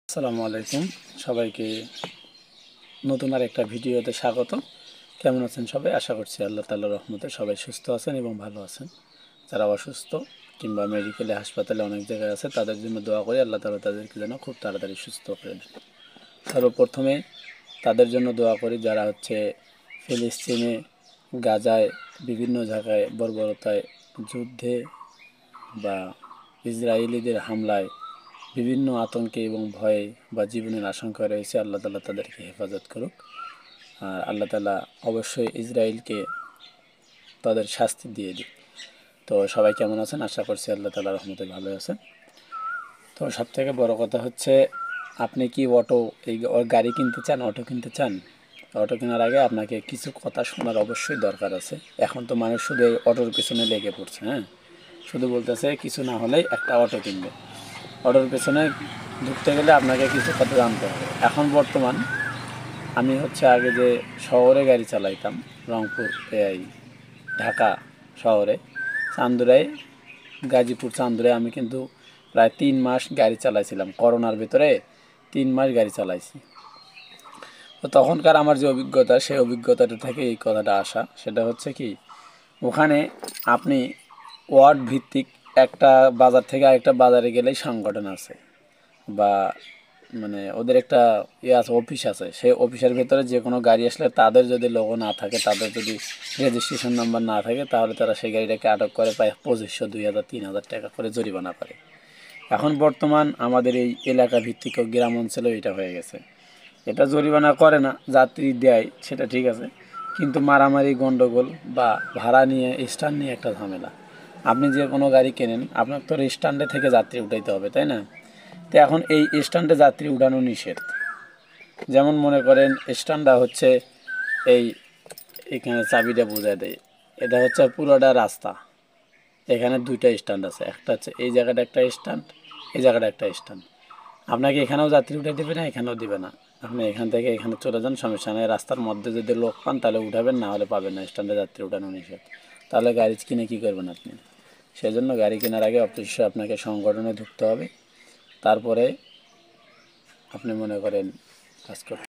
আসসালামু আলাইকুম সবাইকে নতুন আর একটা ভিডিওতে স্বাগত। কেমন আছেন সবাই? আশা করছি আল্লাহ তাআলার রহমতে সবাই সুস্থ আছেন এবং ভালো আছেন। যারা অসুস্থ কিংবা মেডিকেলে হাসপাতালে অনেক জায়গায় আছে তাদের জন্য দোয়া করি আল্লাহ তাআলা তাদেরকে যেন খুব তাড়াতাড়ি সুস্থ করে দেন। সর্বপ্রথমে তাদের জন্য দোয়া করি যারা ফিলিস্তিনে, গাজায়, বিভিন্ন জায়গায় বর্বরতায়, যুদ্ধে বা ইসরায়েলিদের হামলায় বিভিন্ন আতঙ্কে এবং ভয়ে বা জীবনের আশঙ্কায় রয়েছে। আল্লাহ তাআলা তাদেরকে হেফাজত করুক। আর আল্লাহ তাআলা অবশ্যই ইসরায়েলকে তাদের শাস্তি দিয়ে দিক। তো সবাই কেমন আছেন? আশা করছি আল্লাহ তাআলার রহমতে ভালো আছেন। তো সবথেকে বড় কথা হচ্ছে, আপনি কি গাড়ি কিনতে চান, অটো কিনতে চান? অটো কেনার আগে আপনাকে কিছু কথা শোনার অবশ্যই দরকার আছে। এখন তো মানুষ শুধু এই অটোর পিছনে লেগে পড়ছে, শুধু বলতেছে কিছু না হলেই একটা অটো কিনবে। অটোর পেছনে ঢুকতে গেলে আপনাকে কিছু কথা জানতে হবে। এখন বর্তমান আমি আগে যে শহরে গাড়ি চালাইতাম, রংপুর এই ঢাকা শহরে, চান্দুরাই, গাজীপুর চান্দুরাই আমি কিন্তু প্রায় 3 মাস গাড়ি চালাইছিলাম। করোনার ভিতরে 3 মাস গাড়ি চালাইছি। তো তখনকার আমার যে অভিজ্ঞতা, সেই অভিজ্ঞতাটা থেকে এই কথাটা আসা। সেটা হচ্ছে কি, ওখানে আপনি ওয়ার্ড ভিত্তিক একটা বাজার থেকে আরেকটা বাজারে গেলেই সংগঠন আছে বা মানে ওদের একটা আছে, অফিস আছে। সেই অফিসের ভেতরে যে কোনো গাড়ি আসলে তাদের যদি লোগো না থাকে, তাদের যদি রেজিস্ট্রেশন নাম্বার না থাকে, তাহলে তারা সেই গাড়িটাকে আটক করে প্রায় 2500, 2000, 3000 টাকা করে জরিমানা করে। এখন বর্তমান আমাদের এই এলাকা ভিত্তিক ও গ্রাম অঞ্চলেও এটা হয়ে গেছে। এটা জরিমানা করে না, যাত্রী দেয়, সেটা ঠিক আছে, কিন্তু মারামারি, গন্ডগোল বা ভাড়া নিয়ে, স্ট্যান্ড নিয়ে একটা ঝামেলা। আপনি যে কোনো গাড়ি কেনেন, আপনার তো স্ট্যান্ডে থেকে যাত্রী উঠাইতে হবে, তাই না? তো এখন এই স্ট্যান্ডে যাত্রী উঠানো নিষেধ। যেমন মনে করেন স্ট্যান্ডটা এই এখানে চাবিটা বোঝায় দেয়, এটা পুরোটা রাস্তা। এখানে 2টা স্ট্যান্ড আছে, একটা হচ্ছে এই জায়গাটা একটা স্ট্যান্ড, এই জায়গাটা একটা স্ট্যান্ড। আপনাকে এখানেও যাত্রী উঠে দেবে না, এখানেও দিবে না। আপনি এখান থেকে এখানে চলে যান, সমস্যা নেই। রাস্তার মধ্যে যদি লোক পান তাহলে উঠাবেন, না হলে পাবেন না। স্ট্যান্ডে যাত্রী উঠানো নিষেধ। তাহলে গাড়ি কিনে কী করবেন আপনি? সেই জন্য গাড়ি কেনার আগে অবশ্যই আপনাকে সংগঠনে ঢুকতে হবে, তারপরে আপনি মনে করেন কাজ করতে